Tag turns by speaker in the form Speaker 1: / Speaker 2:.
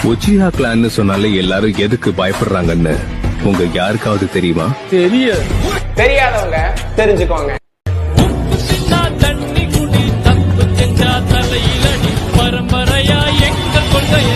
Speaker 1: உச்சிஹா கிளான்னு சொன்னாலே எல்லாரும் எதுக்கு பயப்படுறாங்கன்னு உங்க யாருக்காவது தெரியுமா?
Speaker 2: தெரியாதவங்க தெரிஞ்சுக்கோங்க.
Speaker 3: தண்ணி குடி தப்பு செஞ்சா தலையிலடி பரம்பரையா எங்க கொள்கைய